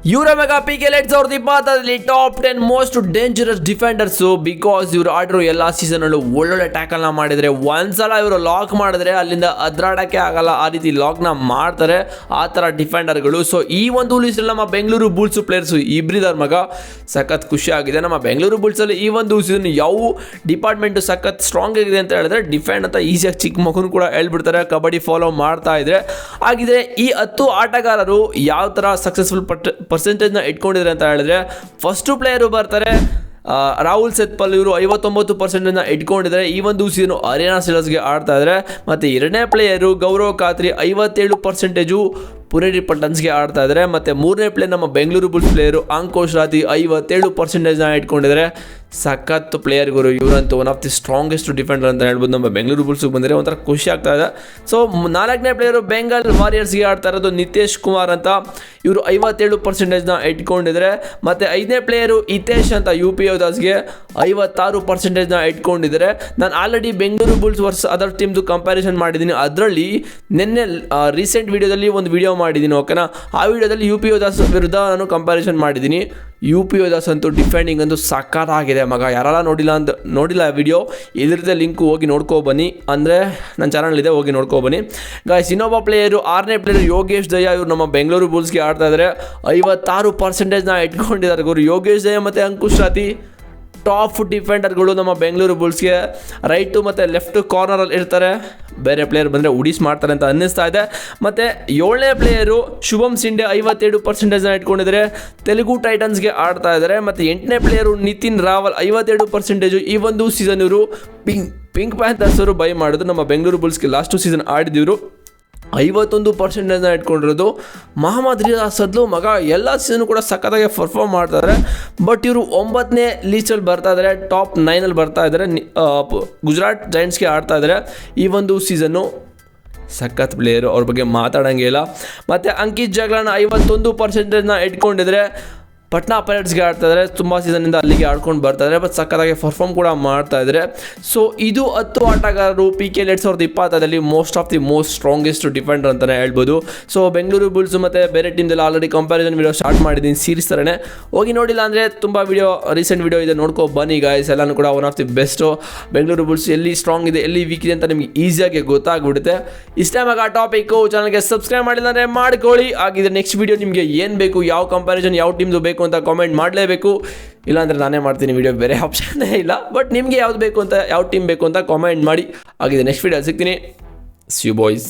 ಇವರ mega PK 2020 top 10 most dangerous defenders because ಇವರು ಆಡಿರೋ ಎಲ್ಲ ಸೀಸನ್ ಅಲ್ಲೂ ಒಳ್ಳೊಳ್ಳೆ ಟ್ಯಾಕಲ್ ನ ಮಾಡಿದ್ರೆ ಒಂದ್ಸಲ ಇವರು ಲಾಕ್ ಮಾಡಿದ್ರೆ ಅಲ್ಲಿಂದ ಅದ್ರಾಡಕ್ಕೆ ಆಗಲ್ಲ, ಆ ರೀತಿ ಲಾಕ್ ನ ಮಾಡ್ತಾರೆ ಆ ತರ ಡಿಫೆಂಡರ್ಗಳು. ಸೊ ಈ ಒಂದು ಲಿಸ್ಟ್ ನಮ್ಮ ಬೆಂಗಳೂರು ಬುಲ್ಸ್ ಪ್ಲೇಯರ್ಸ್ ಇಬ್ರಿದಾರ್ ಮಗ ಸಖತ್ ಖುಷಿ ಆಗಿದೆ. ನಮ್ಮ ಬೆಂಗಳೂರು ಬುಲ್ಸ್ ಅಲ್ಲಿ ಈ ಒಂದು ಸೀಸನ್ ಯಾವ ಡಿಪಾರ್ಟ್ಮೆಂಟ್ ಸಖತ್ ಸ್ಟ್ರಾಂಗ್ ಆಗಿದೆ ಅಂತ ಹೇಳಿದ್ರೆ ಡಿಫೆಂಡ್ ಅಂತ ಈಸಿಯಾಗಿ ಚಿಕ್ಕ ಮಗುನು ಕೂಡ ಹೇಳ್ಬಿಡ್ತಾರೆ ಕಬಡ್ಡಿ ಫಾಲೋ ಮಾಡ್ತಾ ಇದ್ರೆ. ಹಾಗಿದ್ರೆ ಈ 10 ಆಟಗಾರರು ಯಾವ ತರ ಸಕ್ಸಸ್ಫುಲ್ ಪರ್ಸೆಂಟೇಜ್ನ ಇಟ್ಕೊಂಡಿದ್ದಾರೆ ಅಂತ ಹೇಳಿದ್ರೆ, ಫಸ್ಟು ಪ್ಲೇಯರು ಬರ್ತಾರೆ ರಾಹುಲ್ ಸೆತ್ಪಲ್. ಇವರು 59% ಇಟ್ಕೊಂಡಿದ್ದಾರೆ. ಈ ಒಂದು ಸೀಸನ್ ಅರೇನಾ ಸೀರೀಸ್ಗೆ ಆಡ್ತಾ ಇದ್ದಾರೆ. ಮತ್ತು ಎರಡನೇ ಪ್ಲೇಯರು ಗೌರವ್ ಖಾತ್ರಿ 57% ಪುನೇರಿ ಪಟ್ಟನ್ಸ್ಗೆ ಆಡ್ತಾ ಇದ್ದಾರೆ. ಮತ್ತು ಮೂರನೇ ಪ್ಲೇಯರ್ ನಮ್ಮ ಬೆಂಗಳೂರು ಬುಲ್ಸ್ ಪ್ಲೇಯರು ಅಂಕೋಶ್ ರಾತಿ 57% ಇಟ್ಕೊಂಡಿದ್ದಾರೆ. ಸಖತ್ ಪ್ಲೇಯರ್ ಗುರು ಇವರಂತೂ one of the strongest defender ಅಂತ ಹೇಳ್ಬೋದು. ನಮ್ಮ ಬೆಂಗಳೂರು ಬುಲ್ಸ್ಗೆ ಬಂದರೆ ಒಂಥರ ಖುಷಿ ಆಗ್ತಾ ಇದೆ. ಸೊ ನಾಲ್ಕನೇ ಪ್ಲೇಯರು ಬೆಂಗಾಲ್ ವಾರಿಯರ್ಸ್ಗೆ ಆಡ್ತಾ ಇರೋದು ನಿತೇಶ್ ಕುಮಾರ್ ಅಂತ. ಇವರು 57% ಇಟ್ಕೊಂಡಿದ್ದಾರೆ. ಮತ್ತು ಐದನೇ ಪ್ಲೇಯರು ಹಿತೇಶ್ ಅಂತ UP ಯೋಧಾಸ್ಗೆ 56% ಇಟ್ಕೊಂಡಿದ್ದಾರೆ. ನಾನು already Bengaluru Bulls versus other ಟೀಮ್ದು ಕಂಪ್ಯಾರಿಸನ್ ಮಾಡಿದ್ದೀನಿ. ಅದರಲ್ಲಿ ನಿನ್ನೆ ರೀಸೆಂಟ್ ವೀಡಿಯೋದಲ್ಲಿ ಒಂದು ವಿಡಿಯೋ ಮಾಡಿದ್ದೀನಿ, ಓಕೆನಾ. ಆ ವಿಡಿಯೋದಲ್ಲಿ UP ಯೋಧಾಸ್ ವಿರುದ್ಧ ನಾನು ಕಂಪ್ಯಾರಿಸನ್ ಮಾಡಿದ್ದೀನಿ. UP ಯೋಧಾಸ್ ಅಂತೂ ಡಿಫೆಂಡಿಂಗ್ ಅಂತೂ ಸಖತ್ತಾಗಿದೆ ಮಗ. ಯಾರೆಲ್ಲ ನೋಡಿಲ್ಲ ವಿಡಿಯೋ, ಇದ್ರದ್ದೇ ಲಿಂಕು ಹೋಗಿ ನೋಡ್ಕೊಬನ್ನಿ, ಅಂದರೆ ನನ್ನ ಚಾನಲ್ ಇದೆ, ಹೋಗಿ ನೋಡ್ಕೊಬನ್ನಿ ಗಾಯ್ಸ್. ಇನ್ನೊಬ್ಬ ಪ್ಲೇಯರು 6ನೇ ಪ್ಲೇಯರ್ ಯೋಗೇಶ್ ದಯಾ. ಇವರು ನಮ್ಮ ಬೆಂಗಳೂರು ಬುಲ್ಸ್ಗೆ ಆಡ್ತಾ ಇದ್ದಾರೆ. 56% ಇಟ್ಕೊಂಡಿದ್ದಾರೆ ಗುರು. ಯೋಗೇಶ್ ದಯಾ ಮತ್ತು ಅಂಕುಶ್ ರಾತಿ ಟಾಪ್ ಡಿಫೆಂಡರ್ಗಳು ನಮ್ಮ ಬೆಂಗಳೂರು ಬುಲ್ಸ್ಗೆ. ರೈಟು ಮತ್ತು ಲೆಫ್ಟ್ ಕಾರ್ನರಲ್ಲಿ ಇರ್ತಾರೆ. ಬೇರೆ ಪ್ಲೇಯರ್ ಬಂದರೆ ಉಡಿಸ್ ಮಾಡ್ತಾರೆ ಅಂತ ಅನ್ನಿಸ್ತಾ ಇದೆ. ಮತ್ತು 7ನೇ ಪ್ಲೇಯರು ಶುಭಮ್ ಸಿಂಡೆ 57% ಇಟ್ಕೊಂಡಿದ್ದಾರೆ. ತೆಲುಗು ಟೈಟನ್ಸ್ಗೆ ಆಡ್ತಾ ಇದ್ದಾರೆ. ಮತ್ತು 8ನೇ ಪ್ಲೇಯರು ನಿತಿನ್ ರಾವಲ್ 52%. ಈ ಒಂದು ಸೀಸನ್ ಇವರು ಪಿಂಕ್ ಪ್ಯಾಂಥರ್ಸ್ ಅವರು ಬೈ ಮಾಡೋದು. ನಮ್ಮ ಬೆಂಗಳೂರು ಬುಲ್ಸ್ಗೆ ಲಾಸ್ಟ್ ಸೀಸನ್ ಆಡಿದಿವರು 51% ಇಟ್ಕೊಂಡಿರೋದು. ಮಹಮ್ಮದ್ ರಿಯಾಜ್ ಸದ್ಲು ಮಗ ಎಲ್ಲ ಸೀಸನ್ ಕೂಡ ಸಖತ್ತಾಗಿ ಪರ್ಫಾರ್ಮ್ ಮಾಡ್ತಾರೆ. ಬಟ್ ಇವರು 9ನೇ ಲೀಸ್ಟಲ್ಲಿ ಬರ್ತಾ ಇದ್ದಾರೆ, ಟಾಪ್ 9ಅಲ್ಲಿ ಬರ್ತಾ ಇದ್ದಾರೆ. ಗುಜರಾತ್ ಜೈಂಟ್ಸ್ಗೆ ಆಡ್ತಾ ಇದ್ದಾರೆ ಈ ಒಂದು ಸೀಸನ್ನು. ಸಖತ್ ಪ್ಲೇಯರು, ಅವ್ರ ಬಗ್ಗೆ ಮಾತಾಡೋಂಗೆ ಇಲ್ಲ. ಮತ್ತು ಅಂಕಿತ್ ಜಗ್ಲಾನ 51% ಇಟ್ಕೊಂಡಿದ್ರೆ. ಪಟ್ನಾ ಪೈರೇಟ್ಸ್ಗೆ ಆಡ್ತಾ ಇದ್ದಾರೆ. ತುಂಬ ಸೀಸನಿಂದ ಅಲ್ಲಿಗೆ ಆಡ್ಕೊಂಡು ಬರ್ತಾ ಇದ್ದಾರೆ. ಬಟ್ ಸಕ್ಕತ್ತಾಗಿ ಪರ್ಫಾರ್ಮ್ ಕೂಡ ಮಾಡ್ತಾ ಇದ್ದಾರೆ. ಸೊ ಇದು 10 ಆಟಗಾರರು PK 2020 most of the most strongest defender ಅಂತಲೇ ಹೇಳ್ಬೋದು. ಸೊ ಬೆಂಗಳೂರು ಬುಲ್ಸ್ ಮತ್ತು ಬೇರೆ ಟೀಮ್ದಲ್ಲಿ ಆಲ್ರೆಡಿ ಕಂಪ್ಯಾರಿಸನ್ ವಿಡಿಯೋ ಸ್ಟಾರ್ಟ್ ಮಾಡಿದ್ದೀನಿ ಸೀರೀಸ್ ಥರನೇ. ಹೋಗಿ ನೋಡಿಲ್ಲ ಅಂದರೆ ತುಂಬ ವಿಡಿಯೋ ರೀಸೆಂಟ್ ವಿಡಿಯೋ ಇದೆ, ನೋಡ್ಕೊ ಬನ್ನಿ ಗಾಯ್ಸ್. ಎಲ್ಲನೂ ಕೂಡ one of the best. Bengaluru Bulls ಎಲ್ಲಿ ಸ್ಟ್ರಾಂಗ್ ಇದೆ, ಎಲ್ಲಿ ವೀಕ್ ಇದೆ ಅಂತ ನಿಮಗೆ ಈಸಿಯಾಗಿ ಗೊತ್ತಾಗ್ಬಿಡುತ್ತೆ. ಇಷ್ಟೇ ಮಗ ಟಾಪಿಕ್ಕು. ಚಾನಲ್ಗೆ ಸಬ್ಸ್ಕ್ರೈಬ್ ಮಾಡಿಲ್ಲ ಅಂದರೆ ಮಾಡ್ಕೊಳ್ಳಿ. ಹಾಗಿದ್ರೆ ನೆಕ್ಸ್ಟ್ ವಿಡಿಯೋ ನಿಮಗೆ ಏನು ಬೇಕು, ಯಾವ ಕಂಪ್ಯಾರಿಸನ್ ಯಾವ ಟೀಮ್ದು ಬೇಕು ಅಂತ ಕಾಮೆಂಟ್ ಮಾಡಲೇಬೇಕು. ಇಲ್ಲಾಂದರೆ ನಾನೇ ಮಾಡ್ತೀನಿ ವಿಡಿಯೋ, ಬೇರೆ ಆಪ್ಷನ್ನೇ ಇಲ್ಲ. ಬಟ್ ನಿಮಗೆ ಯಾವ್ದು ಬೇಕು ಅಂತ, ಯಾವ ಟೀಮ್ ಬೇಕು ಅಂತ ಕಾಮೆಂಟ್ ಮಾಡಿ. ಆಗಿದೆ ನೆಕ್ಸ್ಟ್ ವಿಡಿಯೋ ಸಿಗ್ತೀನಿ. See you boys.